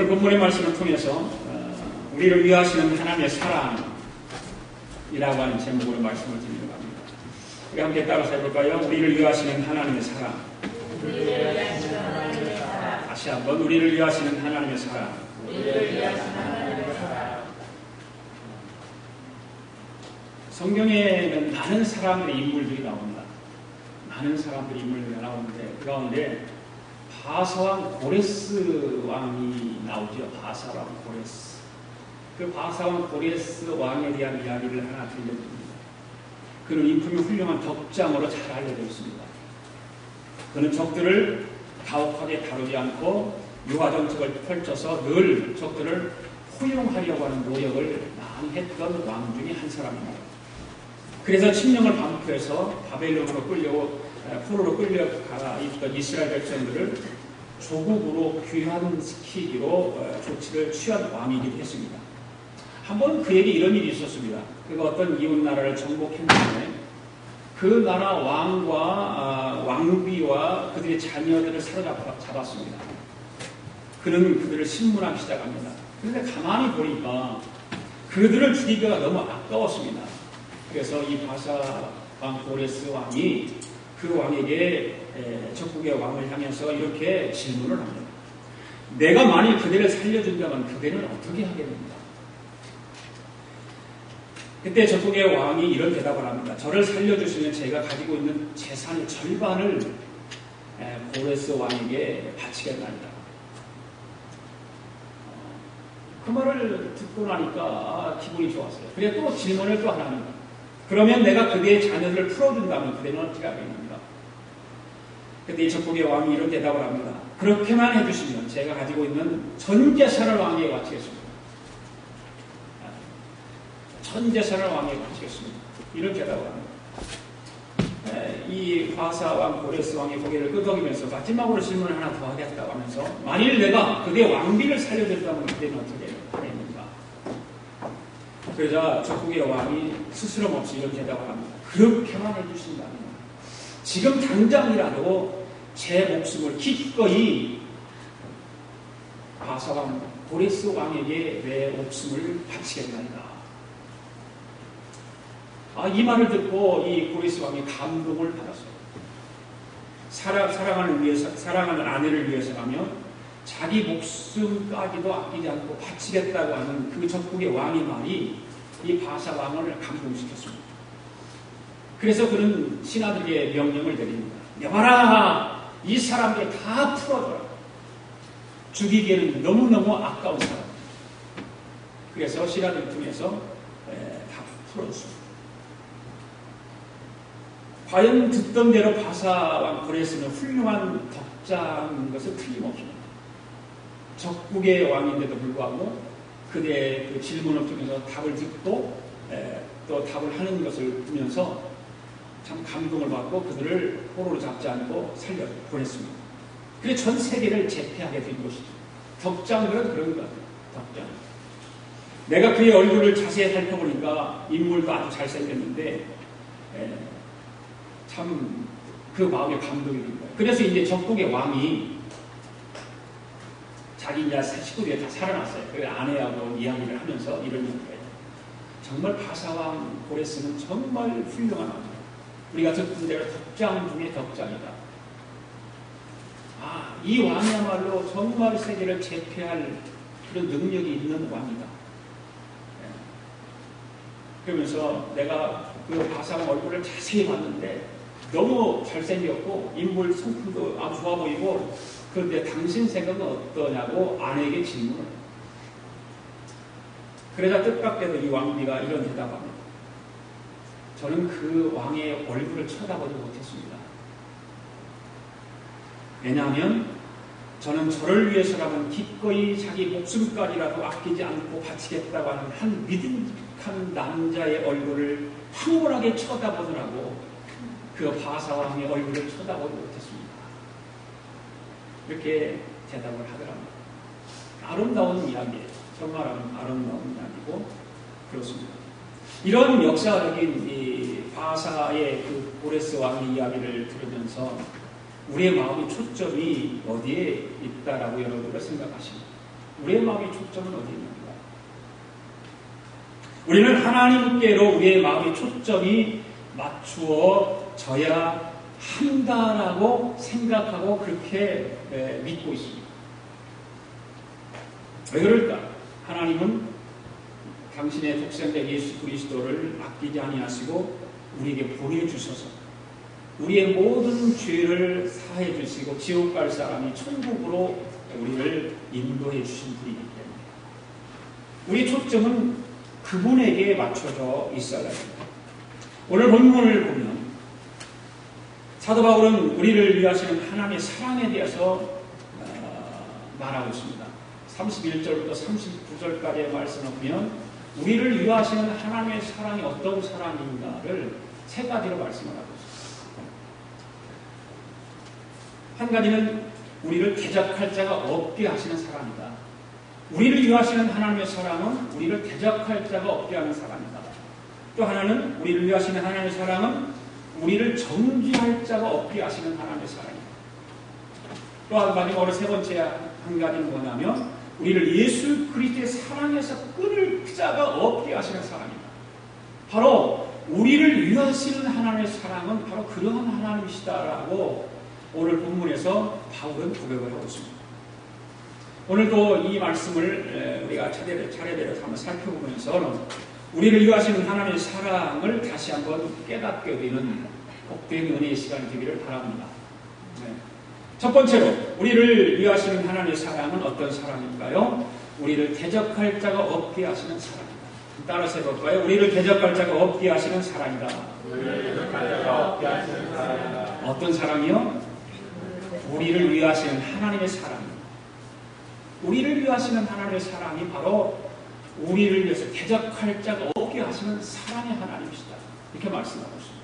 본문의 말씀을 통해서 우리를 위하시는 하나님의 사랑이라고 하는 제목으로 말씀을 드리려고 합니다. 우리 함께 따라서 해볼까요? 우리를 위하시는 하나님의 사랑. 다시 한번 우리를 위하시는 하나님의 사랑. 성경에는 많은 사람들의 인물들이 나옵니다. 많은 사람들의 인물들이 나오는데 그 가운데 바사왕 고레스 왕이 나오죠. 바사왕 고레스. 그 바사왕 고레스 왕에 대한 이야기를 하나 들려드립니다. 그는 인품이 훌륭한 덕장으로 잘 알려져 있습니다. 그는 적들을 가혹하게 다루지 않고 유화정책을 펼쳐서 늘 적들을 포용하려고 하는 노력을 많이 했던 왕 중에 한 사람입니다. 그래서 침령을 반포해서 바벨론으로 포로로 끌려가 있던 이스라엘 백성들을 조국으로 귀환시키기로 조치를 취한 왕이기도 했습니다. 한번 그에게 이런 일이 있었습니다. 그가 어떤 이웃 나라를 정복했는데 그 나라 왕과 왕비와 그들의 자녀들을 사로잡았습니다. 그는 그들을 신문하기 시작합니다. 그런데 가만히 보니까 그들을 죽이기가 너무 아까웠습니다. 그래서 이 바사 왕 고레스 왕이 그 왕에게 적국의 왕을 향해서 이렇게 질문을 합니다. 내가 만일 그대를 살려준다면 그대는 어떻게 하겠는가? 그때 적국의 왕이 이런 대답을 합니다. 저를 살려주시면 제가 가지고 있는 재산의 절반을 고레스 왕에게 바치겠나이다. 그 말을 듣고 나니까 기분이 좋았어요. 그래 또 질문을 또 하나 합니다. 그러면 내가 그대의 자녀들을 풀어준다면 그대는 어떻게 하겠는가? 그때 이 적국의 왕이 이런 대답을 합니다. 그렇게만 해주시면 제가 가지고 있는 전 재산을 왕에게 바치겠습니다. 전 재산을 왕에게 바치겠습니다. 이런 대답을 합니다. 이 바사 왕 고레스 왕의 고개를 끄덕이면서 마지막으로 질문을 하나 더 하겠다고 하면서 만일 내가 그대의 왕비를 살려준다면 그대는 어떻게 하겠는가? 그러자 적국의 왕이 스스럼 없이 이런 대답을 합니다. 그렇게만 해주신다면 지금 당장이라도 제 목숨을 기꺼이 바사 왕 고레스 왕에게 내 목숨을 바치겠나이다. 이 말을 듣고 이 고레스 왕이 감동을 받았어요. 사랑하는 아내를 위해서라면 자기 목숨까지도 아끼지 않고 바치겠다고 하는 그 적국의 왕의 말이 이 바사 왕을 감동시켰습니다. 그래서 그는 신하들에게 명령을 내립니다. 여봐라! 이 사람들 다 풀어줘라. 죽이기에는 너무너무 아까운 사람. 그래서 신하들 중에서 다 풀어줬습니다. 과연 듣던 대로 바사 왕 고레스는 훌륭한 덕장인 것은 틀림없습니다. 적국의 왕인데도 불구하고 그대의 그 질문을 통해서 답을 듣고 또 답을 하는 것을 보면서 참 감동을 받고 그들을 포로로 잡지 않고 살려 보냈습니다. 그래서 전 세계를 제패하게 된 것이죠. 덕장은 그런 것 같아요. 덕장. 내가 그의 얼굴을 자세히 살펴보니까 인물도 아주 잘생겼는데 참 그 마음에 감동이 듭니다. 그래서 이제 적국의 왕이 자기 이제 식구들이 다 살아났어요. 그 아내하고 이야기를 하면서 이런 얘기를 해요. 정말 바사왕 고레스는 정말 훌륭한 왕이다. 우리가 듣던 대로 덕장 중에 덕장이다. 이 왕이야말로 정말 세계를 제패할 그런 능력이 있는 왕이다. 그러면서 내가 그 바사왕 얼굴을 자세히 봤는데 너무 잘생겼고 인물 성품도 아주 좋아 보이고 그런데 당신 생각은 어떠냐고 아내에게 질문을 해요. 그러자 뜻밖에도 이 왕비가 이런 대답합니다. 저는 그 왕의 얼굴을 쳐다보지 못했습니다. 왜냐하면 저는 저를 위해서라면 기꺼이 자기 목숨까지라도 아끼지 않고 바치겠다고 하는 한 믿음직한 남자의 얼굴을 황홀하게 쳐다보느라고 그 바사왕의 얼굴을 쳐다보지 못했습니다. 이렇게 대답을 하더랍니다. 아름다운 이야기예요. 정말 아름다운 이야기고 그렇습니다. 이런 역사적인 이 바사의 그 고레스 왕의 이야기를 들으면서 우리의 마음의 초점이 어디에 있다라고 여러분들 생각하십니까? 우리의 마음의 초점은 어디 있는가? 우리는 하나님께로 우리의 마음의 초점이 맞추어져야 한다라고 생각하고 그렇게 믿고 있습니다. 왜 그럴까? 하나님은 당신의 독생자 예수 그리스도를 아끼지 아니하시고 우리에게 보내주셔서 우리의 모든 죄를 사해 주시고 지옥 갈 사람이 천국으로 우리를 인도해 주신 분이기 때문에 우리의 초점은 그분에게 맞춰져 있어야 합니다. 오늘 본문을 보면 사도 바울은 우리를 위하시는 하나님의 사랑에 대해서 말하고 있습니다. 31절부터 39절까지의 말씀을 보면 우리를 위하시는 하나님의 사랑이 어떤 사랑인가를 세 가지로 말씀을 하고 있습니다. 한 가지는 우리를 대적할 자가 없게 하시는 사랑이다. 우리를 위하시는 하나님의 사랑은 우리를 대적할 자가 없게 하는 사랑이다. 또 하나는 우리를 위하시는 하나님의 사랑은 우리를 정죄할 자가 없게 하시는 하나님의 사랑이다. 또 마지막으로 세 번째 한 가지는 뭐냐면 우리를 예수 그리스도의 사랑에서 끊을 자가 없게 하시는 사랑이다. 바로 우리를 위하시는 하나님의 사랑은 바로 그러한 하나님이시다라고 오늘 본문에서 바울은 고백을 하고 있습니다. 오늘도 이 말씀을 우리가 차례대로 한번 살펴보면서 우리를 위하시는 하나님의 사랑을 다시 한번 깨닫게 되는 복된 은혜의 시간이 되기를 바랍니다. 첫 번째로 우리를 위하시는 하나님의 사랑은 어떤 사랑일까요? 우리를 대적할 자가 없게 하시는 사랑이다. 따라서 해볼까요? 우리를 대적할 자가 없게 하시는 사랑이다. 어떤 사랑이요? 우리를 위하시는 하나님의 사랑입니다. 우리를 위하시는 하나님의 사랑이 바로 우리를 위해서 대적할 자가 없게 하시는 사랑의 하나님이시다. 이렇게 말씀하고 있습니다.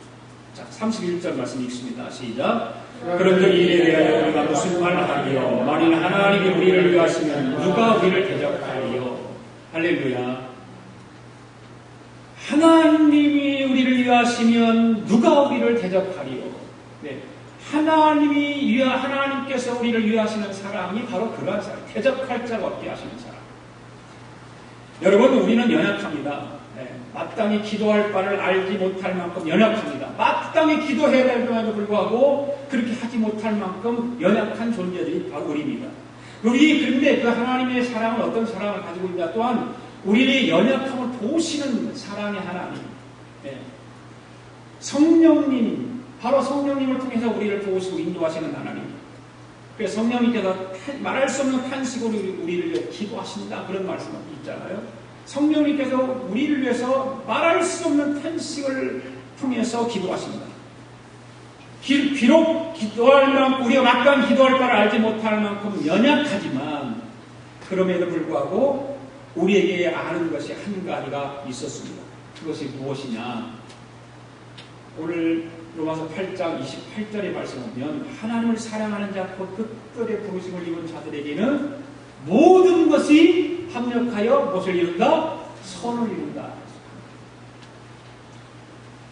자, 31절 말씀 읽습니다. 시작. 그런즉 이에 대하여 우리가 무슨 말을 하리요? 만일 하나님이 우리를 위하시면 누가 우리를 대적하리요? 할렐루야. 하나님이 우리를 위하시면 누가 우리를 대적하리요? 네. 하나님께서 우리를 위하시는 사랑이 바로 그러한 사랑, 대적할 자가 없게 하시는 사랑. 여러분, 우리는 연약합니다. 네. 마땅히 기도할 바를 알지 못할 만큼 연약합니다. 마땅히 기도해야 될 때에도 불구하고 그렇게 하지 못할 만큼 연약한 존재들이 바로 우리입니다. 그런데 그 하나님의 사랑은 어떤 사랑을 가지고 있냐? 또한 우리의 연약함을 보시는 사랑의 하나님. 네. 성령님, 바로 성령님을 통해서 우리를 도우시고 인도하시는 하나님. 그래서 성령님께서 말할 수 없는 탄식으로 우리를 위해 기도하신다. 그런 말씀이 있잖아요. 성령님께서 우리를 위해서 말할 수 없는 탄식을 통해서 기도하신다. 비록 기도할 만큼, 우리가 마땅히 기도할 바를 알지 못할 만큼 연약하지만, 그럼에도 불구하고 우리에게 아는 것이 한 가지가 있었습니다. 그것이 무엇이냐? 오늘 로마서 8장 28절의 말씀을 보면 하나님을 사랑하는 자, 곧 그 뜻의 부르심을 입은 자들에게는 모든 것이 합력하여 무엇을 이룬다? 선을 이룬다.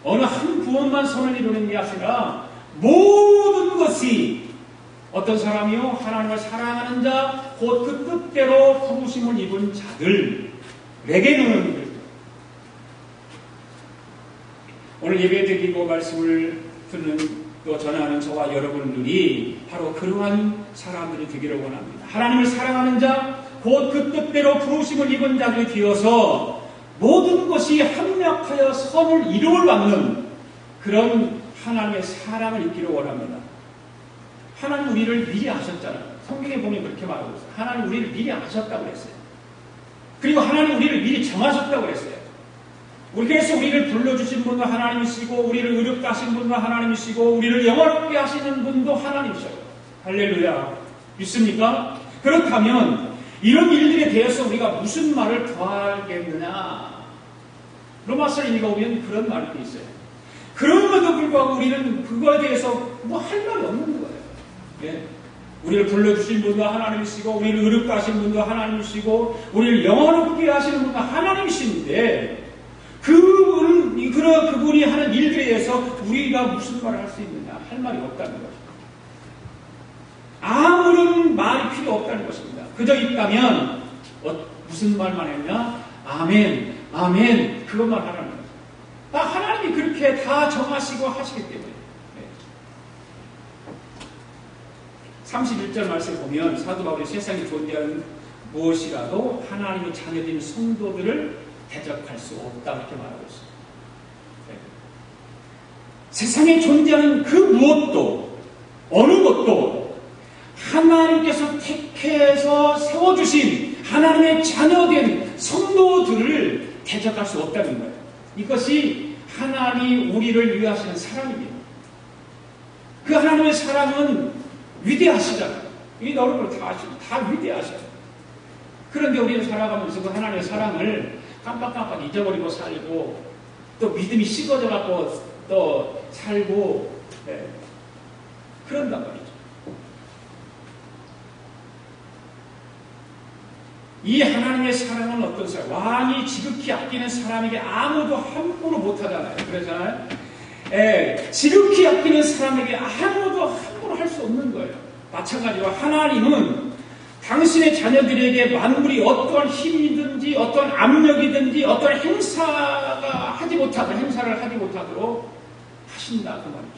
어느 한 부분만 선을 이루는 게 아니라 모든 것이 어떤 사람이요? 하나님을 사랑하는 자, 곧 그 뜻대로 부르심을 입은 자들에게는 오늘 예배 드리고 말씀을 듣는 또 전하는 저와 여러분들이 바로 그러한 사람들이 되기를 원합니다. 하나님을 사랑하는 자, 곧 그 뜻대로 부르심을 입은 자들이 되어서 모든 것이 합력하여 선을 이루어 받는 그런 하나님의 사랑을 입기를 원합니다. 하나님 우리를 미리 아셨잖아요. 성경에 보면 그렇게 말하고 있어요. 하나님 우리를 미리 아셨다고 그랬어요. 그리고 하나님 우리를 미리 정하셨다고 그랬어요. 그래서 우리를 불러주신 분도 하나님이시고, 우리를 의롭게 하신 분도 하나님이시고, 우리를 영원롭게 하시는 분도 하나님이셔요. 할렐루야. 믿습니까? 그렇다면 이런 일들에 대해서 우리가 무슨 말을 더하겠느냐? 로마서 읽어보면 그런 말이 있어요. 그럼에도 불구하고 우리는 그거에 대해서 뭐 할 말이 없는 거예요. 네. 우리를 불러주신 분도 하나님이시고, 우리를 의롭게 하신 분도 하나님이시고, 우리를 영원롭게 하시는 분도 하나님이신데, 그분이 하는 일들에 대해서 우리가 무슨 말을 할 수 있느냐? 할 말이 없다는 것입니다. 아무런 말이 필요 없다는 것입니다. 그저 있다면 무슨 말만 했냐? 아멘, 아멘. 그것만 하라는 거죠. 하나님이 그렇게 다 정하시고 하시기 때문에. 31절 말씀 보면 사도 바울이 세상에 존재하는 무엇이라도 하나님의 자녀된 성도들을 대적할 수 없다 이렇게 말하고 있습니다. 세상에 존재하는 그 무엇도 어느 것도 하나님께서 택해서 세워주신 하나님의 자녀된 성도들을 대적할 수 없다는 거예요. 이것이 하나님이 우리를 위하시는 사랑입니다. 그 하나님의 사랑은 위대하시잖아요. 이 너를 다 아시고 다 위대하셔요. 그런데 우리는 살아가면서 그 하나님의 사랑을 깜빡깜빡 잊어버리고 살고 또 믿음이 식어져 갖고 또 살고 그런단 말이죠. 이 하나님의 사랑은 어떤 사람? 왕이 지극히 아끼는 사람에게 아무도 함부로 못하잖아요. 그러잖아요. 지극히 아끼는 사람에게 아무도 함부로 할 수 없는 거예요. 마찬가지로 하나님은 당신의 자녀들에게 만물이 어떠한 힘이든지 어떠한 압력이든지 어떠한 행사를 하지 못하도록 하신다 그 말이죠.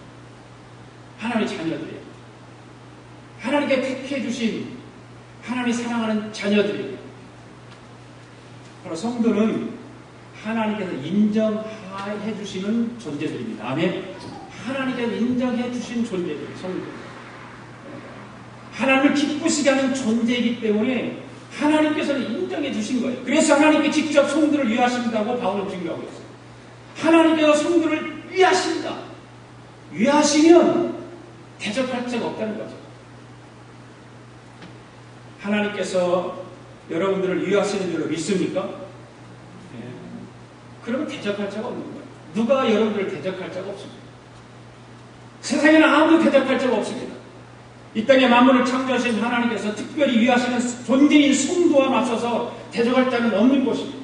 하나님의 자녀들이 하나님께 택해 주신 하나님이 사랑하는 자녀들이 바로 성도는 하나님께서 인정해 주시는 존재들입니다. 아멘. 하나님께서 인정해 주신 존재들, 성도. 하나님을 기쁘시게 하는 존재이기 때문에 하나님께서는 인정해 주신 거예요. 그래서 하나님께 직접 성도를 위하신다고 바울은 증거하고 있어요. 하나님께서 성도를 위하신다. 위하시면 대적할 자가 없다는 거죠. 하나님께서 여러분들을 위하시는 줄로 믿습니까? 그러면 대적할 자가 없는 거예요. 누가 여러분들을 대적할 자가 없습니다. 세상에는 아무도 대적할 자가 없습니다. 이 땅에 만물을 창조하신 하나님께서 특별히 위하시는 존재인 성도와 맞서서 대적할 자는 없는 것입니다.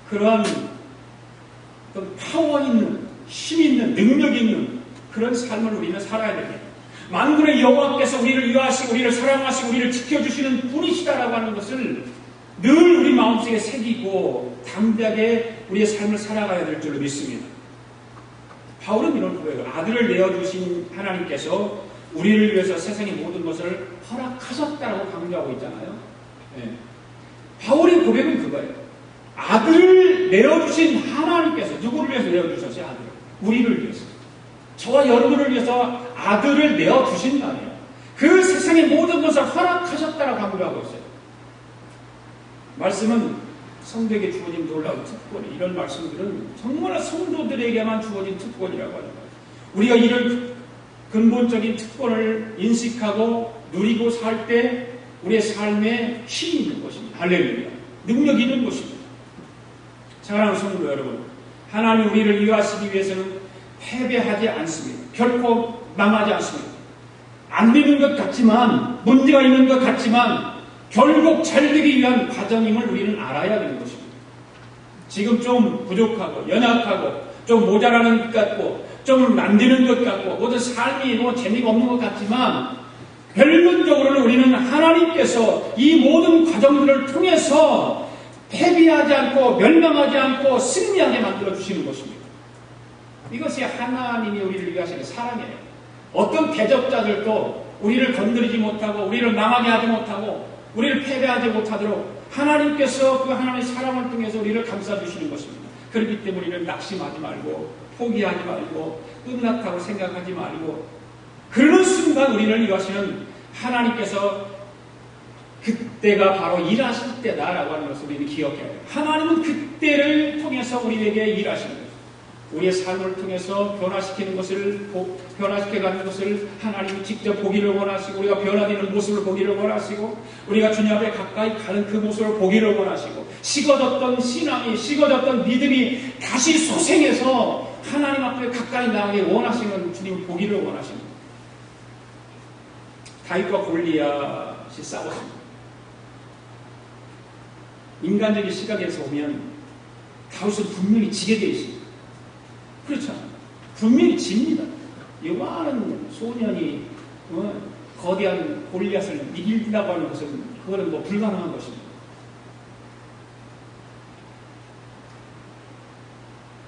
그러한 파워 있는, 힘 있는, 능력 있는 그런 삶을 우리는 살아야 됩니다. 만군의 여호와께서 우리를 위하시고 우리를 사랑하시고 우리를 지켜주시는 분이시다라고 하는 것을 늘 우리 마음속에 새기고 담대하게 우리의 삶을 살아가야 될 줄로 믿습니다. 바울은 이런 고백을 아들을 내어주신 하나님께서 우리를 위해서 세상의 모든 것을 허락하셨다라고 강조하고 있잖아요. 바울의 고백은 그거예요. 아들을 내어주신 하나님께서 누구를 위해서 내어주셨어요? 아들을. 우리를 위해서. 저와 여러분을 위해서 아들을 내어주신다네요. 그 세상의 모든 것을 허락하셨다라고 강조하고 있어요. 말씀은 성도에게 주어진 놀라운 특권, 이런 말씀들은 정말 성도들에게만 주어진 특권이라고 하는 거예요. 우리가 이런 근본적인 특권을 인식하고 누리고 살 때 우리의 삶에 힘이 있는 것입니다. 할렐루야. 능력이 있는 것입니다. 사랑하는 성도 여러분, 하나님 우리를 위하시기 위해서는 패배하지 않습니다. 결코 망하지 않습니다. 안 되는 것 같지만, 문제가 있는 것 같지만 결국 잘 되기 위한 과정임을 우리는 알아야 되는 것입니다. 지금 좀 부족하고 연약하고 좀 모자라는 것 같고 좀 안 되는 것 같고 모든 삶이 재미가 없는 것 같지만 결론적으로는 우리는 하나님께서 이 모든 과정들을 통해서 패배하지 않고 멸망하지 않고 승리하게 만들어주시는 것입니다. 이것이 하나님이 우리를 위하시는 사랑이에요. 어떤 대적자들도 우리를 건드리지 못하고 우리를 망하게 하지 못하고 우리를 패배하지 못하도록 하나님께서 그 하나님의 사랑을 통해서 우리를 감싸주시는 것입니다. 그렇기 때문에 우리는 낙심하지 말고 포기하지 말고 끝났다고 생각하지 말고 그러는 순간 우리를 위하시는 하나님께서 그때가 바로 일하실 때다라고 하는 것을 우리는 기억해야 해요. 하나님은 그때를 통해서 우리에게 일하시는 거예요. 우리의 삶을 통해서 변화시키는 것을, 변화시켜가는 것을 하나님이 직접 보기를 원하시고, 우리가 변화되는 모습을 보기를 원하시고, 우리가 주님 앞에 가까이 가는 그 모습을 보기를 원하시고, 식어졌던 신앙이, 식어졌던 믿음이 다시 소생해서 하나님 앞에 가까이 나가게 원하시는 주님을 보기를 원하십니다. 다윗과 골리앗이 싸웠습니다. 인간적인 시각에서 보면 다윗은 분명히 지게 되어 있습니다. 그렇잖아요. 분명히 집니다. 요만한 소년이 거대한 골리앗을 이긴다고 하는 것은 그거는 뭐 불가능한 것입니다.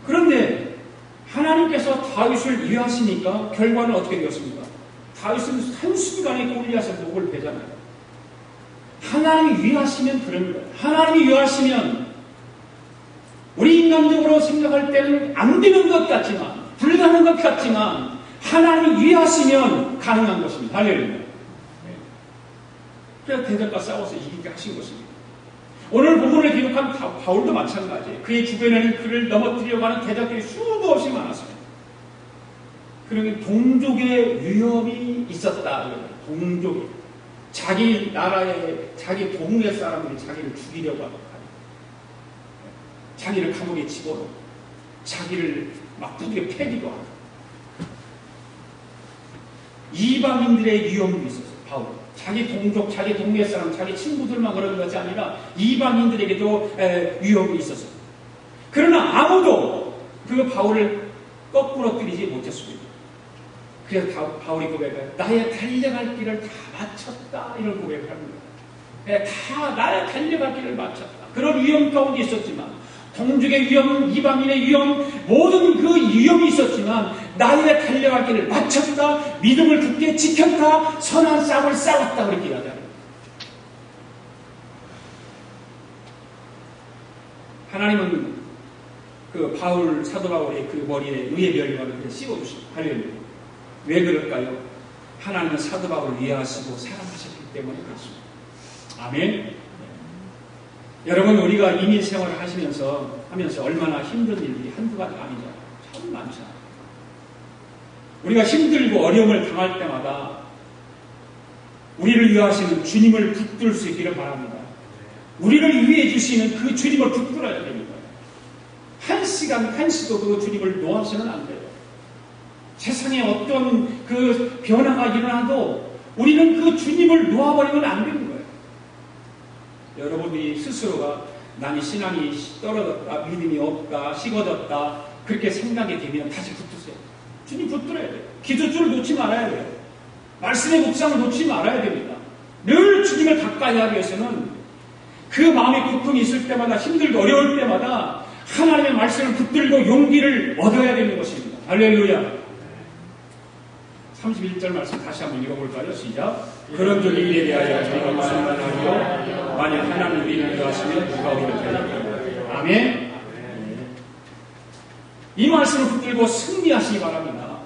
그런데 하나님께서 다윗을 위하시니까 결과는 어떻게 되었습니까? 다윗은 한순간에 골리앗의 목을 베잖아요. 하나님이 위하시면 그런 거예요. 하나님이 위하시면 우리 인간적으로 생각할 때는 안 되는 것 같지만, 불가능한 것 같지만 하나님이 위하시면 가능한 것입니다. 할렐루야. 그래서 대적과 싸워서 이기게 하신 것입니다. 오늘 본문을 기록한 바울도 마찬가지예요. 그의 주변에는 그를 넘어뜨리려고 하는 대적들이 수도 없이 많았습니다. 그러니 동족의 위험이 있었다. 동족이. 자기 나라의, 자기 동네 사람들이 자기를 죽이려고 하고, 자기를 감옥에 집어넣고, 자기를 막 두드려 패기도 하고. 이방인들의 위험도 있었어요, 바울. 자기 동족, 자기 동네 사람, 자기 친구들만 그런 것이 아니라 이방인들에게도 위험이 있었어요. 그러나 아무도 그 바울을 거꾸로 뜨리지 못했습니다. 그래서 바울이 고백해요. 나의 달려갈 길을 다 마쳤다. 이런 고백을 합니다. 다 나의 달려갈 길을 마쳤다. 그런 위험 가운데 있었지만, 동족의 위험, 이방인의 위험, 모든 그 위험이 있었지만 나의 달려갈 길을 마쳤다. 믿음을 굳게 지켰다. 선한 싸움을 싸웠다. 그렇게 이야기합니다. 하나님은 그 사도 바울의 그 머리에 의의 별관을 씌워주십니다. 할렐루야. 왜 그럴까요? 하나님은 사도 바울을 위하시고 사랑하셨기 때문에 그렇습니다. 아멘. 여러분, 우리가 이민 생활을 하면서 얼마나 힘든 일이 한두 가지가 아니죠. 참 많잖아요. 우리가 힘들고 어려움을 당할 때마다 우리를 위하시는 주님을 붙들 수 있기를 바랍니다. 우리를 위해 주시는 그 주님을 붙들어야 됩니다. 한 시간 한시도 그 주님을 놓아서는 안 돼요. 세상에 어떤 그 변화가 일어나도 우리는 그 주님을 놓아버리면 안 되는 거예요. 여러분이 스스로가 나는 신앙이 떨어졌다, 믿음이 없다, 식어졌다, 그렇게 생각이 되면 다시 붙으세요. 주님 붙들어야 돼요. 기도줄을 놓지 말아야 돼요. 말씀의 묵상을 놓지 말아야 됩니다. 늘 주님을 가까이 하기 위해서는 그 마음의 고통이 있을 때마다, 힘들고 어려울 때마다 하나님의 말씀을 붙들고 용기를 얻어야 되는 것입니다. 할렐루야. 31절 말씀 다시 한번 읽어볼까요? 시작. 그런 줄 일에 대하여 저희가 무슨 말을 하리요? 만약 하나님 우리를 위하시면 누가 우리를 대적하리요? 아멘. 이 말씀을 붙들고 승리하시기 바랍니다.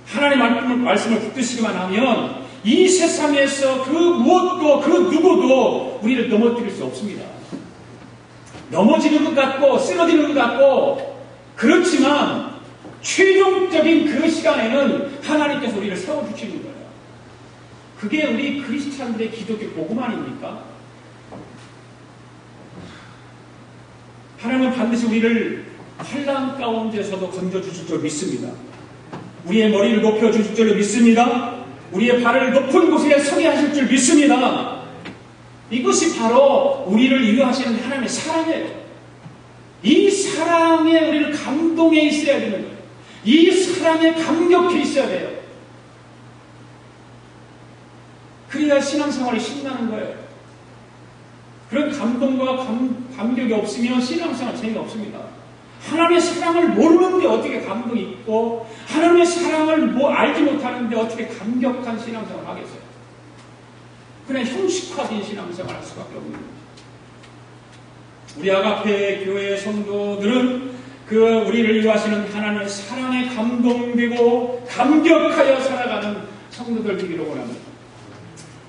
하나님 말씀을 붙드시기만 하면 이 세상에서 그 무엇도 그 누구도 우리를 넘어뜨릴 수 없습니다. 넘어지는 것 같고 쓰러지는 것 같고 그렇지만 최종적인 그 시간에는 하나님께서 우리를 세워주시는 거예요. 그게 우리 크리스찬들의 기독교 복음 아닙니까? 하나님은 반드시 우리를 환난 가운데서도 건져주실 줄 믿습니다. 우리의 머리를 높여주실 줄 믿습니다. 우리의 발을 높은 곳에 서게 하실 줄 믿습니다. 이것이 바로 우리를 위하시는 하나님의 사랑이에요. 이 사랑에 우리를 감동해 있어야 되는 거예요. 이 사랑에 감격해 있어야 돼요. 그래야 신앙생활이 신나는 거예요. 그런 감동과 감격이 없으면 신앙생활 재미없습니다. 하나님의 사랑을 모르는데 어떻게 감동이 있고 하나님의 사랑을 알지 못하는데 어떻게 감격한 신앙생활을 하겠어요? 그냥 형식화된 신앙생활을 할 수밖에 없는 거죠. 우리 아가페 교회의 성도들은 그 우리를 위하시는 하나님의 사랑에 감동되고 감격하여 살아가는 성도들 되기를 원합니다.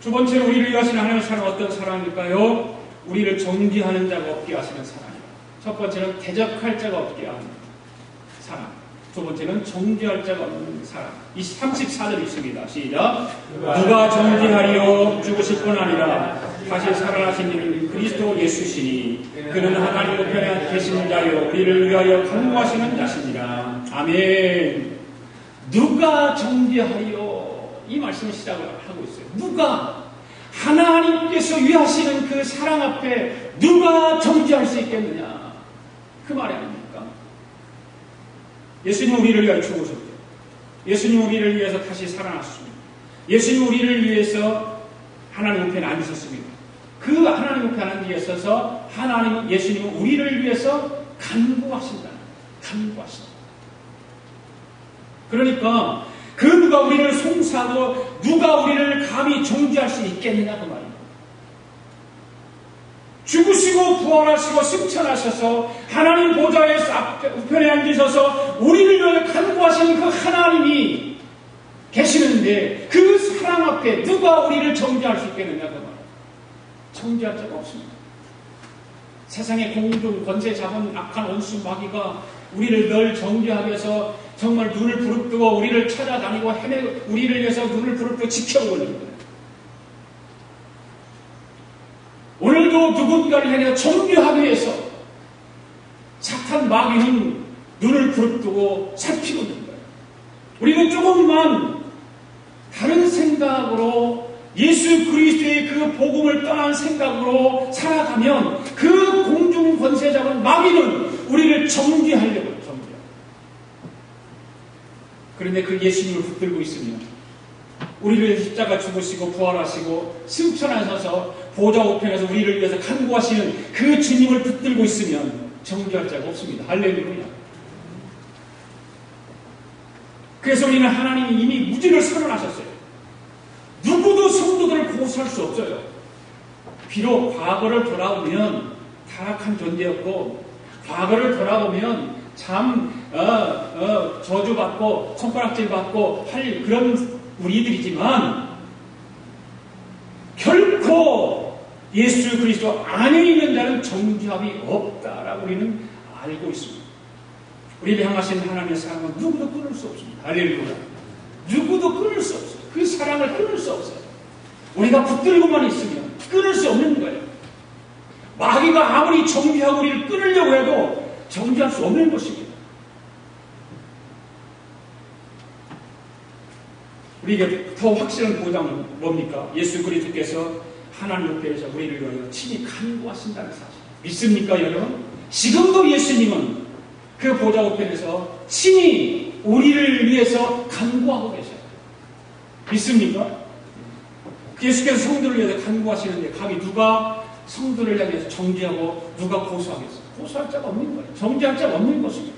두 번째로 우리를 위하시는 하나님의 사랑은 어떤 사랑일까요? 우리를 정죄하는 자가 없게 하시는 사랑입니다. 첫 번째는 대적할 자가 없게 하는 사랑. 두 번째는 정죄할 자가 없는 사랑. 34절 있습니다. 시작. 누가 정죄하리요? 죽으실 뿐 아니라 다시 살아나신 이는 그리스도 예수시니 그는 하나님 우편에 계신 자요 우리를 위하여 간구하시는 자시니라. 아멘. 누가 정죄하리요? 이 말씀을 시작을 하고 있어요. 누가? 하나님께서 위하시는 그 사랑 앞에 누가 정죄할 수 있겠느냐? 그 말이 아닙니까? 예수님 우리를 위하여 죽으셨고 예수님 우리를 위해서 다시 살아났습니다. 예수님 우리를 위해서 하나님 우편에 앉으셨습니다. 그 하나님 우편에 앉으셔서 하나님 예수님은 우리를 위해서 간구하신다. 간구하신다. 그러니까 그 누가 우리를 송사하고 누가 우리를 감히 정죄할 수 있겠느냐 그 말입니다. 죽으시고 부활하시고 승천하셔서 하나님 보좌의 우편에 앉으셔서 우리를 위해 간구하시는 그 하나님이 계시는데 그 사랑 앞에 누가 우리를 정죄할 수 있겠느냐 그 말입니다. 정죄할 자가 없습니다. 세상의 공중 권세 잡은 악한 원수 마귀가 우리를 늘 정죄하기 위해서 정말 눈을 부릅뜨고 우리를 찾아다니고 우리를 위해서 눈을 부릅뜨고 지켜보고 있는 거예요. 오늘도 누군가를 향해 정죄하기 위해서 착한 마귀는 눈을 부릅뜨고 살피고 있는 거예요. 우리는 조금만 다른 생각으로 예수 그리스도의 그 복음을 떠난 생각으로 살아가면 그 공중 권세 잡은 마귀는 우리를 정죄하려고 해요. 그런데 그 예수님을 붙들고 있으면 우리를 위해서 십자가 죽으시고 부활하시고 승천하셔서 보좌 우편에서 우리를 위해서 간구하시는 그 주님을 붙들고 있으면 정죄할 자가 없습니다. 할렐루야. 그래서 우리는 하나님이 이미 무죄를 선언하셨어요. 누구도 성도들을 고소할 수 없어요. 비록 과거를 돌아보면 타락한 존재였고 과거를 돌아보면 참 저주받고 손가락질 받고 할 그런 우리들이지만 결코 예수 그리스도 안에 있는 자는 정죄함이 없다라고 우리는 알고 있습니다. 우리를 향하신 하나님의 사랑은 누구도 끊을 수 없습니다. 할렐루야. 누구도 끊을 수 없어요. 그 사랑을 끊을 수 없어요. 우리가 붙들고만 있으면 끊을 수 없는 거예요. 마귀가 아무리 정죄하고 우리를 끊으려고 해도 정죄할 수 없는 것입니다. 우리에게 더 확실한 보장은 뭡니까? 예수 그리스도께서 하나님 옆에서 우리를 위하여 친히 간구하신다는 사실. 믿습니까, 여러분? 지금도 예수님은 그 보좌 우편에서 친히 우리를 위해서 간구하고 계셔요. 믿습니까? 예수께서 성도를 위해서 간구하시는데 감히 누가 성도를 향해서 정죄하고 누가 고소하겠어요? 고소할 자가 없는 거예요. 정죄할 자가 없는 것입니다.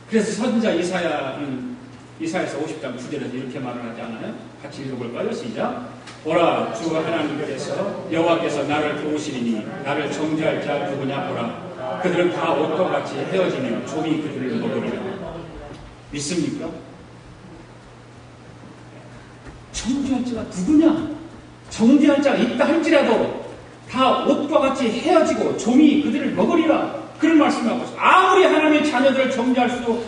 그래서 선지자 이사야는 이사야서 50장 9절에서 이렇게 말을 하지 않아요? 같이 읽어볼까요? 시작. 보라, 주 하나님께서 여호와께서 나를 도우시리니 나를 정죄할 자 누구냐 보라. 그들은 다 옷과 같이 헤어지며 종이 그들을 먹으리라. 믿습니까? 정죄할 자가 누구냐? 정죄할 자가 있다 할지라도 다 옷과 같이 헤어지고 종이 그들을 먹으리라. 그런 말씀을 하고 있어요. 아무리 하나님의 자녀들을 정죄할 수도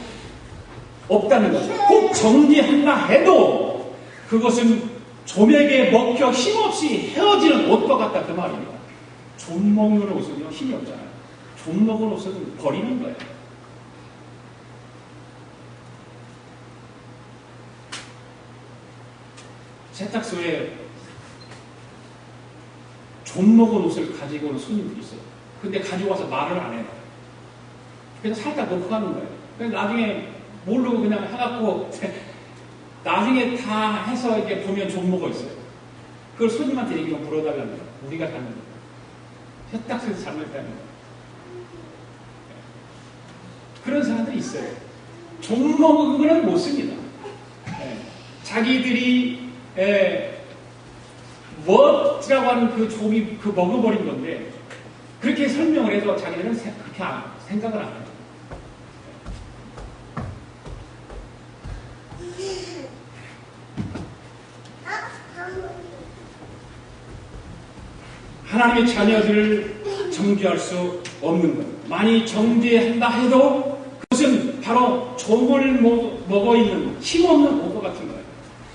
없다는 거죠. 꼭 정죄한다 해도 그것은 좀에게 먹혀 힘없이 헤어지는 옷과 같다 그 말입니다. 좀 먹는 옷은요 힘이 없잖아요. 좀 먹은 옷은 버리는 거예요. 세탁소에 좀 먹은 옷을 가지고 오는 손님들이 있어요. 근데 가지고 와서 말을 안 해요. 그래서 살짝 놓고 가는 거예요. 그래서 나중에 모르고 그냥 해갖고 나중에 다 해서 이렇게 보면 존모가 있어요. 그걸 손님한테 얘기하면 물어달라는 거예요. 우리가 잘못 거예요. 세탁소에서 잘못했다는 거예요. 그런 사람들이 있어요. 존먹은 거는 못 씁니다. 자기들이 뭐라고 하는 그 종이 그 먹어버린 건데 그렇게 설명을 해도 자기들은 그렇게 생각을 안 해요. 하나님의 자녀들을 정죄할 수 없는 것. 많이 정죄한다 해도 그것은 바로 종을 먹어 있는 힘없는 오거 같은 거예요.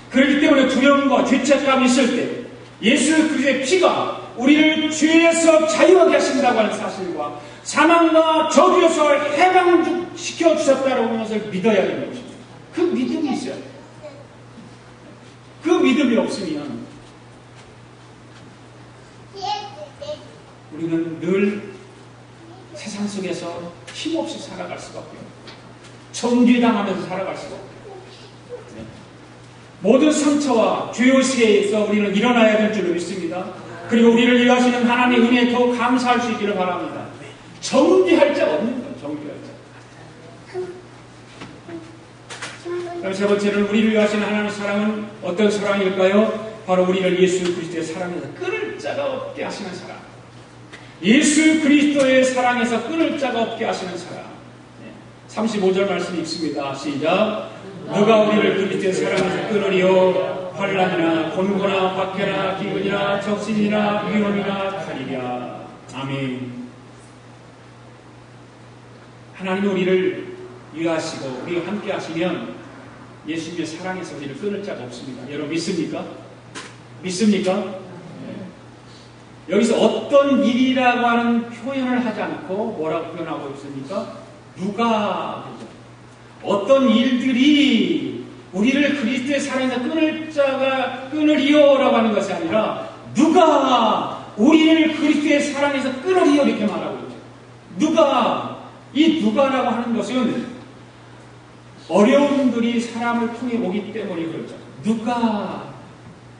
그렇기 때문에 두려움과 죄책감이 있을 때 예수 그리스도의 피가 우리를 죄에서 자유하게 하신다고 하는 사실과 사망과 저주에서 해방시켜 주셨다고 하는 것을 믿어야 되는 것입니다. 그 믿음이 있어야 돼요. 그 믿음이 없으면 우리는 늘 세상 속에서 힘없이 살아갈 수가 없고요. 정죄당하면서 살아갈 수가 없고요. 모든 상처와 죄의식에서 우리는 일어나야 될 줄로 믿습니다. 그리고 우리를 위하시는 하나님의 은혜에 더 감사할 수 있기를 바랍니다. 정죄할 자가 없는 거예요. 정죄할 자. 그럼 세 번째는 우리를 위하시는 하나님의 사랑은 어떤 사랑일까요? 바로 우리를 예수 그리스도의 사랑에서 끊을 자가 없게 하시는 사랑. 예수 그리스도의 사랑에서 끊을 자가 없게 하시는 사랑. 35절 말씀 읽습니다. 시작. 누가 우리를 그리스도의 사랑에서 끊으리요? 환난이나 곤고나 박해나 기근이나 적신이나 위험이나 칼이랴. 아멘. 하나님이 우리를 위하시고 우리와 함께 하시면 예수님의 사랑에서 우리를 끊을 자가 없습니다. 여러분 믿습니까? 믿습니까? 네. 여기서 어떤 일이라고 하는 표현을 하지 않고 뭐라고 표현하고 있습니까? 누가 어떤 일들이 우리를 그리스도의 사랑에서 끊으리요라고 하는 것이 아니라 누가 우리를 그리스도의 사랑에서 끊으리요 이렇게 말하고 있죠. 누가라고 하는 것은 어려움들이 사람을 통해 오기 때문에 그렇죠. 누가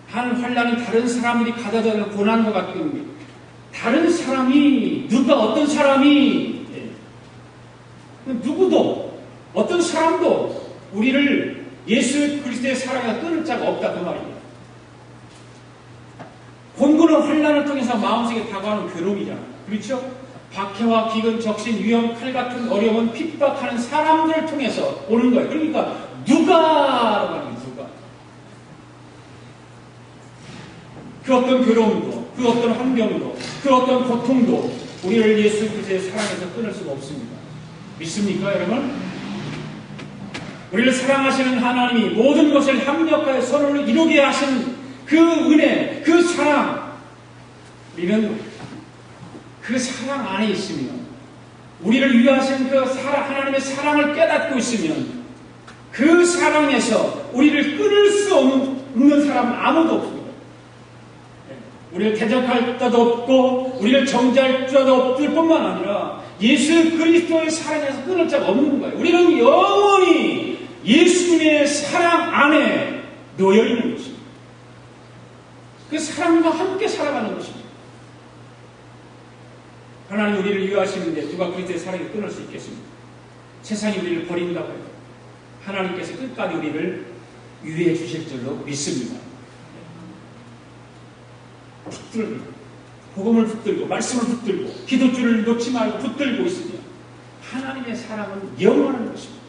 한 환난이 다른 사람들이 가져다 줄 고난과 같은 다른 사람이 어떤 사람이 누구도 어떤 사람도 우리를 예수 그리스도의 사랑에 끊을 자가 없다 그 말입니다. 곤고는 환난을 통해서 마음속에 다가오는 괴로움이잖아요. 그렇죠? 박해와 기근, 적신, 위험, 칼 같은 어려운 핍박하는 사람들을 통해서 오는 거예요. 그러니까 누가라고 하는 거예요. 누가. 그 어떤 괴로움도, 그 어떤 환경도, 그 어떤 고통도 우리를 예수 그리스도의 사랑에서 끊을 수가 없습니다. 믿습니까, 여러분? 우리를 사랑하시는 하나님이 모든 것을 합력하여 서로를 이루게 하신 그 은혜, 그 사랑, 우리는 그 사랑 안에 있으면, 우리를 위하신 그 하나님의 사랑을 깨닫고 있으면, 그 사랑에서 우리를 끊을 수 없는 사람은 아무도 없습니다. 우리를 대적할 자도 없고, 우리를 정죄할 자도 없을 뿐만 아니라, 예수 그리스도의 사랑에서 끊을 자가 없는 거예요. 우리는 영원히 예수님의 사랑 안에 놓여 있는 것입니다. 그 사랑과 함께 살아가는 것입니다. 하나님 우리를 위하시는데 누가 그리스도의 사랑을 끊을 수 있겠습니까? 세상이 우리를 버린다고 해요. 하나님께서 끝까지 우리를 위해 주실 줄로 믿습니다. 붙들고, 복음을 붙들고, 말씀을 붙들고, 기도줄을 놓지 말고 붙들고 있으면 하나님의 사랑은 영원한 것입니다.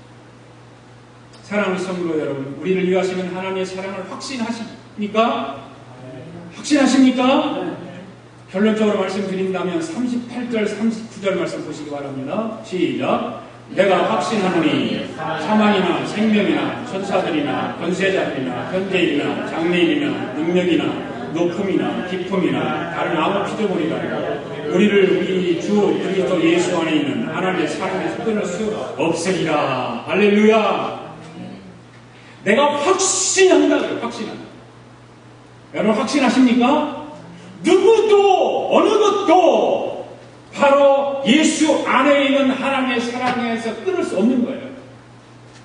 사랑하는 성도 여러분, 우리를 위하시는 하나님의 사랑을 확신하십니까? 확신하십니까? 결론적으로 말씀드린다면 38절, 39절 말씀 보시기 바랍니다. 시작. 내가 확신하노니 사망이나 생명이나 천사들이나 권세자들이나 현대인이나 장래인이나 능력이나 높음이나 깊음이나 다른 아무 피조물이나 우리를 우리 주 그리스도 예수 안에 있는 하나님의 사랑에서 끊을 수 없으리라. 할렐루야. 내가 확신한다고요. 확신한다. 여러분 확신하십니까? 누구도 어느 것도 바로 예수 안에 있는 하나님의 사랑에서 끊을 수 없는 거예요.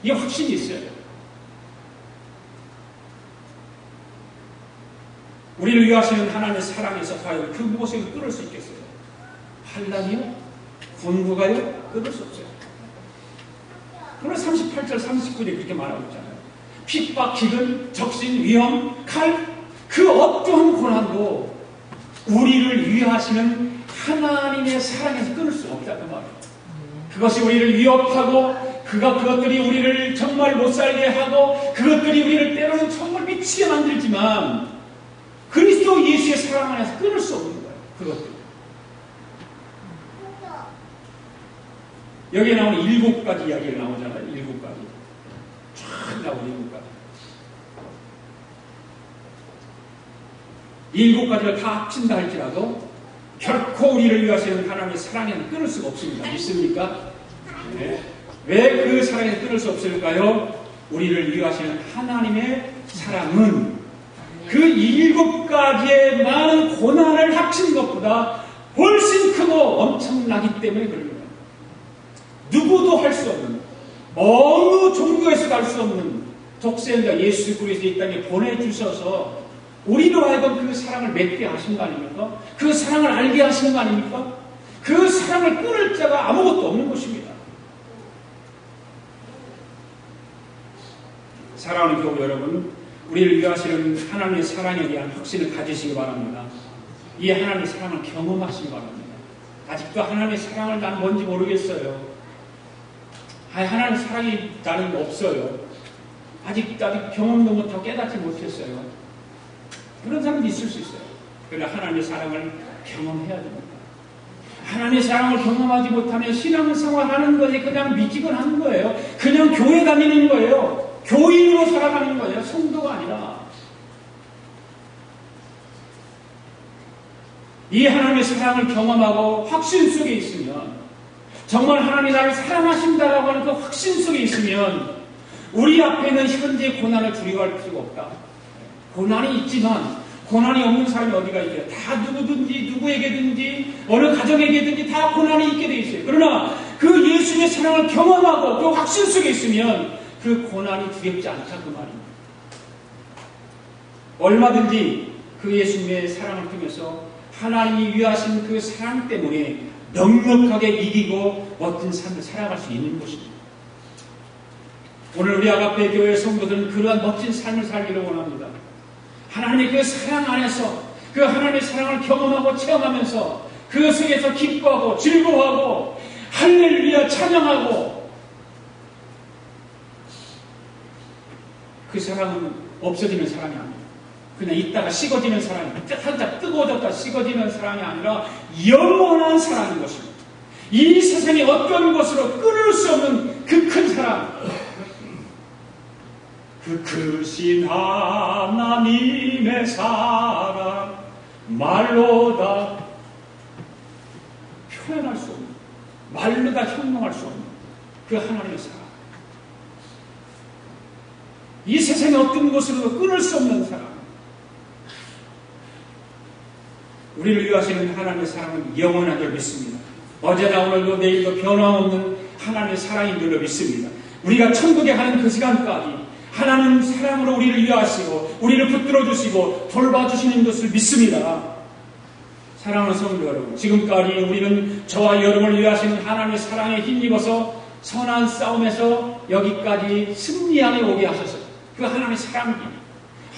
이 확신이 있어요. 우리를 위하시는 하나님의 사랑에서 과연 그 무엇을 끊을 수 있겠어요? 환난이요? 곤고가요? 끊을 수 없어요. 오늘 38절 39절에 그렇게 말하고 있잖아요. 핍박, 기근, 적신, 위험, 칼, 그 어떠한 고난도 우리를 위하시는 하나님의 사랑에서 끊을 수 없다 그 말이에요. 그것이 우리를 위협하고 그것들이 우리를 정말 못살게 하고 그것들이 우리를 때로는 정말 미치게 만들지만 그리스도 예수의 사랑 안에서 끊을 수 없는 거예요. 그것들. 여기에 나오는 7가지 이야기가 나오잖아요. 7가지. 쫙 나오는 7가지. 7가지를 다 합친다 할지라도 결코 우리를 위하시는 하나님의 사랑에는 끊을 수가 없습니다. 믿습니까? 네. 왜 그 사랑에 끊을 수 없을까요? 우리를 위하시는 하나님의 사랑은 그 7가지의 많은 고난을 합친 것보다 훨씬 크고 엄청나기 때문에 그런 거예요. 누구도 할 수 없는, 어느 종교에서도 할 수 없는 독생자 예수 그리스도 이 땅에 보내주셔서 우리로 하여금 그 사랑을 맺게 하신 거 아닙니까? 그 사랑을 알게 하신 거 아닙니까? 그 사랑을 끊을 자가 아무것도 없는 것입니다. 사랑하는 교우 여러분, 우리를 위하시는 하나님의 사랑에 대한 확신을 가지시기 바랍니다. 이 하나님의 사랑을 경험하시기 바랍니다. 아직도 하나님의 사랑을 난 뭔지 모르겠어요. 하나님의 사랑이 나는 없어요. 아직 경험도 못하고 깨닫지 못했어요. 그런 사람도 있을 수 있어요. 그러나 하나님의 사랑을 경험해야 됩니다. 하나님의 사랑을 경험하지 못하면 신앙생활 하는 것이 그냥 미지근한 거예요. 그냥 교회 다니는 거예요. 교인으로 살아가는 거예요. 성도가 아니라. 이 하나님의 사랑을 경험하고 확신 속에 있으면, 정말 하나님이 나를 사랑하신다라고 하는 그 확신 속에 있으면 우리 앞에는 현재 고난을 두려워할 필요가 없다. 고난이 있지만 고난이 없는 사람이 어디가 있어요? 다 누구든지 누구에게든지 어느 가정에게든지 다 고난이 있게 돼 있어요. 그러나 그 예수님의 사랑을 경험하고 그 확신 속에 있으면 그 고난이 두렵지 않다 그 말입니다. 얼마든지 그 예수님의 사랑을 통해서 하나님이 위하신 그 사랑 때문에 넉넉하게 이기고 멋진 삶을 살아갈 수 있는 것입니다. 오늘 우리 아가페 교회 성도들은 그러한 멋진 삶을 살기를 원합니다. 하나님의 그 사랑 안에서 그 하나님의 사랑을 경험하고 체험하면서 그 속에서 기뻐하고 즐거워하고 할렐루야 찬양하고, 그 사랑은 없어지는 사랑이 아닙니다. 그냥 있다가 식어지는 사랑이, 살짝 뜨거워졌다 식어지는 사랑이 아니라 영원한 사랑인 것입니다. 이 세상의 어떤 것으로 끊을 수 없는 그 큰 사랑, 그 크신 하나님의 사랑, 말로 다 표현할 수 없는, 말로 다 형용할 수 없는 그 하나님의 사랑, 이 세상의 어떤 것으로도 끊을 수 없는 사랑, 우리를 위하시는 하나님의 사랑은 영원한 줄 믿습니다. 어제나 오늘도 내일도 변함없는 하나님의 사랑인 줄로 믿습니다. 우리가 천국에 가는 그 시간까지 하나님 사랑으로 우리를 위하시고 우리를 붙들어 주시고 돌봐주시는 것을 믿습니다. 사랑하는 성도 여러분, 지금까지 우리는 저와 여러분을 위하시는 하나님의 사랑에 힘입어서 선한 싸움에서 여기까지 승리함에 오게 하셔서 그 하나님의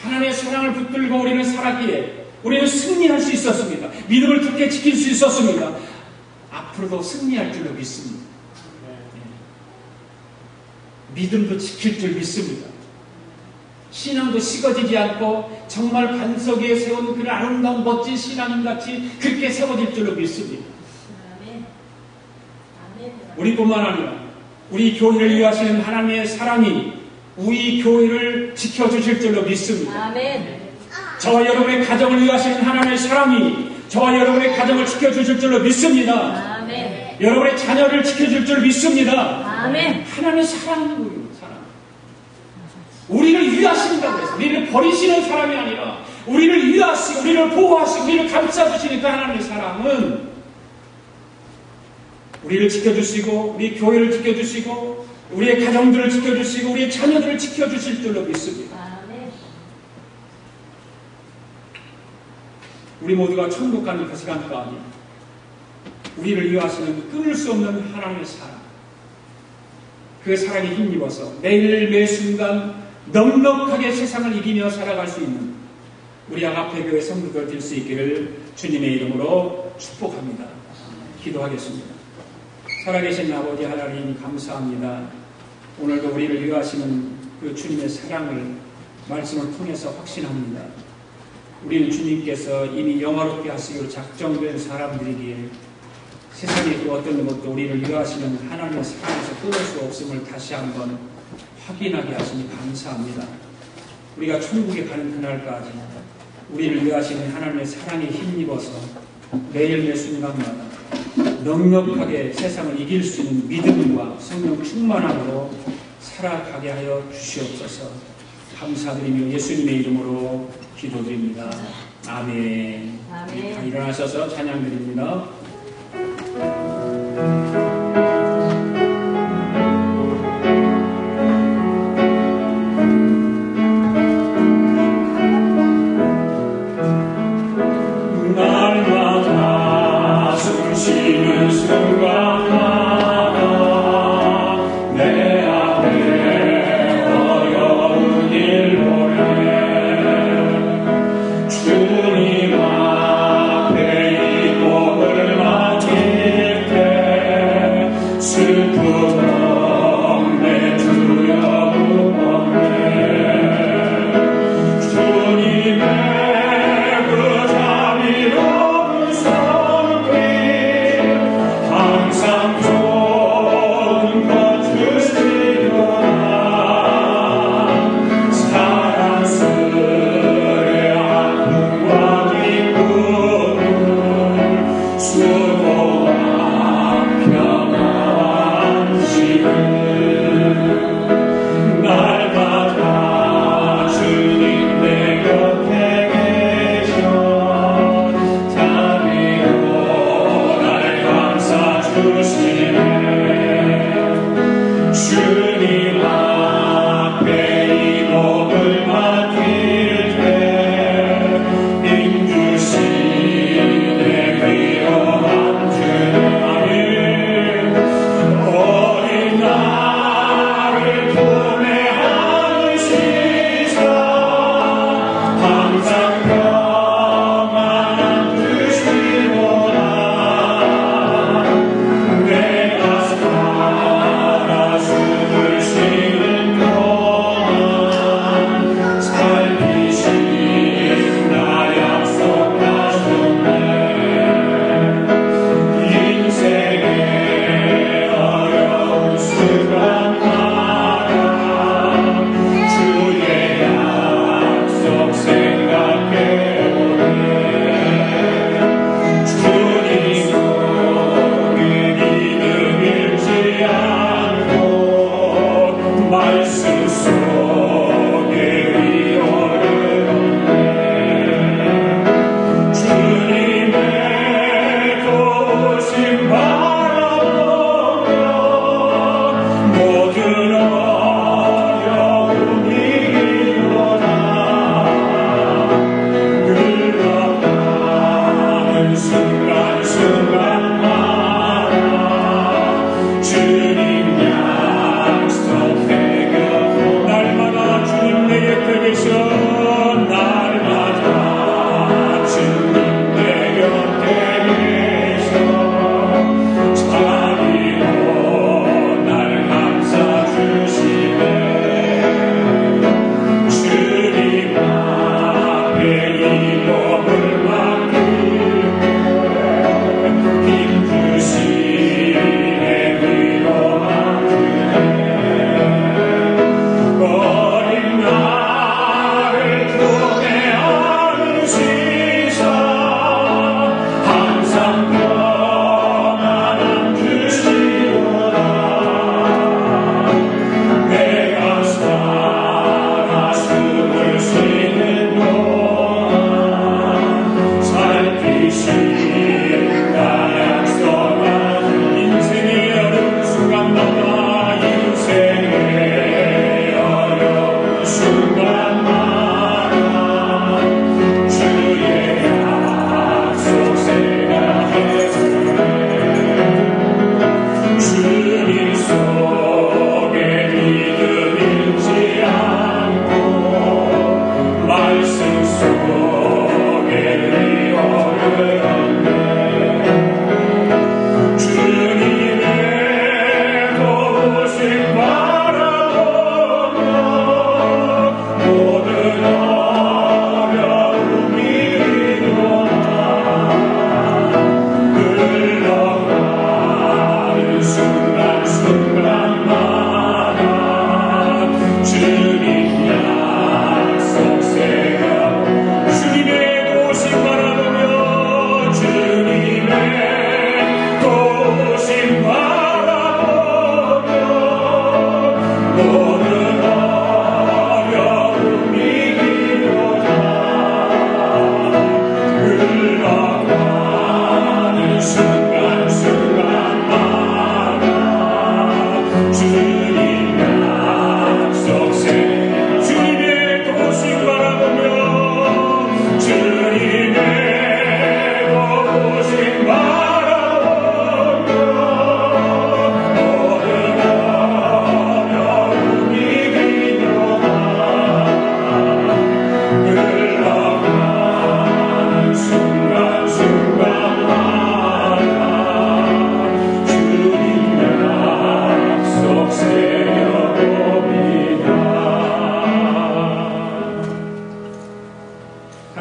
하나님의 사랑을 붙들고 우리는 살았기에 우리는 승리할 수 있었습니다. 믿음을 굳게 지킬 수 있었습니다. 앞으로도 승리할 줄로 믿습니다. 믿음도 지킬 줄 믿습니다. 신앙도 식어지지 않고 정말 반석 위에 세운 그 아름다운 멋진 신앙인같이 그렇게 세워질 줄로 믿습니다. 우리뿐만 아니라 우리 교회를 위하시는 하나님의 사랑이 우리 교회를 지켜주실 줄로 믿습니다. 아멘. 저와 여러분의 가정을 위하시는 하나님의 사랑이 저와 여러분의 가정을 지켜주실 줄로 믿습니다. 아멘. 여러분의 자녀를 지켜줄 줄 믿습니다. 아멘. 하나님의 사랑이고요. 우리를 위하신다고 해서 우리를 버리시는 사람이 아니라 우리를 위하시고 우리를 보호하시고 우리를 감싸주시는 그 하나님의 사랑은 우리를 지켜주시고 우리 교회를 지켜주시고 우리의 가정들을 지켜주시고 우리의 자녀들을 지켜주실 줄로 믿습니다. 아멘. 우리 모두가 천국 가는 그 시간까지 우리를 위하시는 끊을 수 없는 하나님의 사랑, 그 사랑에 힘입어서 매일 매 순간 넉넉하게 세상을 이기며 살아갈 수 있는 우리 아가페 교회 성도들 될 수 있기를 주님의 이름으로 축복합니다. 기도하겠습니다. 살아계신 아버지 하나님 감사합니다. 오늘도 우리를 위하시는 그 주님의 사랑을 말씀을 통해서 확신합니다. 우리는 주님께서 이미 영화롭게 하시기로 작정된 사람들이기에 세상의 그 어떤 것도 우리를 위하시는 하나님의 사랑에서 끊을 수 없음을 다시 한번 확인하게 하시니 감사합니다. 우리가 천국에 가는 그날까지 우리를 위하시는 하나님의 사랑에 힘입어서 매일 매 순간마다 넉넉하게 세상을 이길 수 있는 믿음과 성령 충만함으로 살아가게 하여 주시옵소서. 감사드리며 예수님의 이름으로 기도드립니다. 아멘. 아멘. 일어나셔서 찬양드립니다.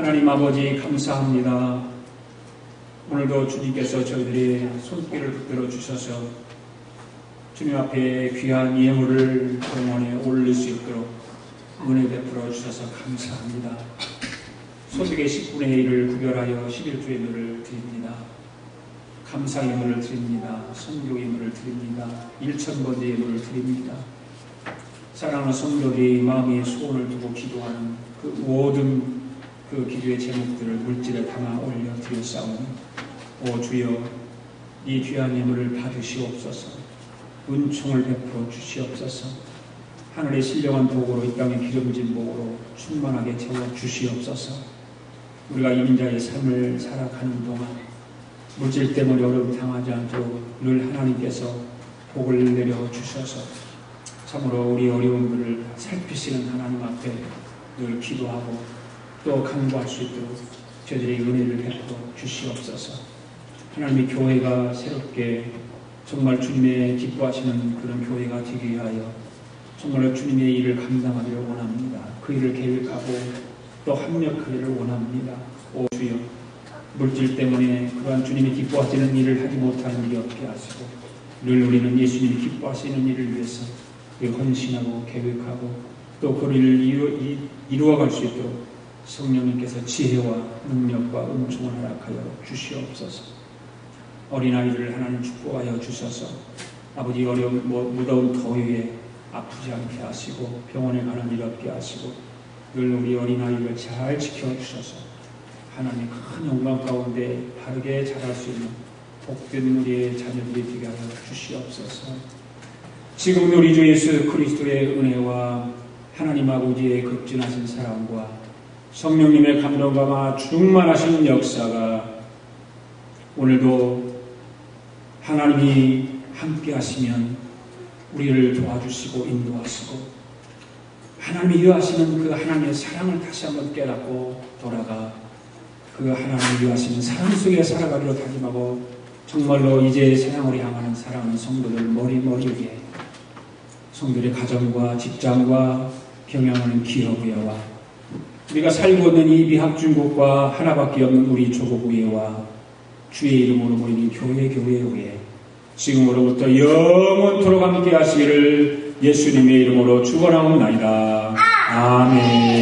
하나님 아버지 감사합니다. 오늘도 주님께서 저희들의 손길을 붙들어 주셔서 주님 앞에 귀한 예물을 영원에 올릴 수 있도록 은혜 베풀어 주셔서 감사합니다. 소득의 10분의 1을 구별하여 11조 예물을 드립니다. 감사 예물을 드립니다. 선교 예물을 드립니다. 1000번째 예물을 드립니다. 사랑하는 성도들이 마음의 소원을 두고 기도하는 그 모든 그 기도의 제목들을 물질에 담아 올려 드렸사오니 오 주여 이 귀한 예물을 받으시옵소서. 은총을 베풀어 주시옵소서. 하늘의 신령한 복으로 이 땅의 기름진 복으로 충만하게 채워 주시옵소서. 우리가 이민자의 삶을 살아가는 동안 물질 때문에 어려움 당하지 않도록 늘 하나님께서 복을 내려 주셔서 참으로 우리 어려움들을 살피시는 하나님 앞에 늘 기도하고 또 간구할 수 있도록 저희들의 은혜를 베풀어 주시옵소서. 하나님의 교회가 새롭게 정말 주님의 기뻐하시는 그런 교회가 되기 위하여 정말 주님의 일을 감당하기를 원합니다. 그 일을 계획하고 또 합력하기를 원합니다. 오 주여 물질 때문에 그러한 주님이 기뻐하시는 일을 하지 못하는 일이 없게 하시고 늘 우리는 예수님이 기뻐하시는 일을 위해서 헌신하고 계획하고 또 그 일을 이루어갈 수 있도록 성령님께서 지혜와 능력과 은총을 허락하여 주시옵소서. 어린아이들을 하나님 축복하여 주셔서 아버지 어려운 무더운 더위에 아프지 않게 하시고 병원에 가는 일 없게 하시고 늘 우리 어린아이를 잘 지켜주셔서 하나님의 큰 영광 가운데 바르게 자랄 수 있는 복된 우리의 자녀들이 되게 하여 주시옵소서. 지금 우리 주 예수 그리스도의 은혜와 하나님 아버지의 극진하신 사랑과 성령님의 감동과 충만하신 역사가 오늘도 하나님이 함께 하시면 우리를 도와주시고 인도하시고 하나님이 유하시는 그 하나님의 사랑을 다시 한번 깨닫고 돌아가 그 하나님이 유하시는 사랑 속에 살아가기로 다짐하고 정말로 이제 세상으로 향하는 사랑하는 성도들 머리 위에 성도들의 가정과 직장과 경영하는 기업의회와 우리가 살고 있는 이 미합중국과 하나밖에 없는 우리 조국의회와 주의 이름으로 모이는 교회의회 지금으로부터 영원토록 함께 하시기를 예수님의 이름으로 축원하옵나이다. 아멘.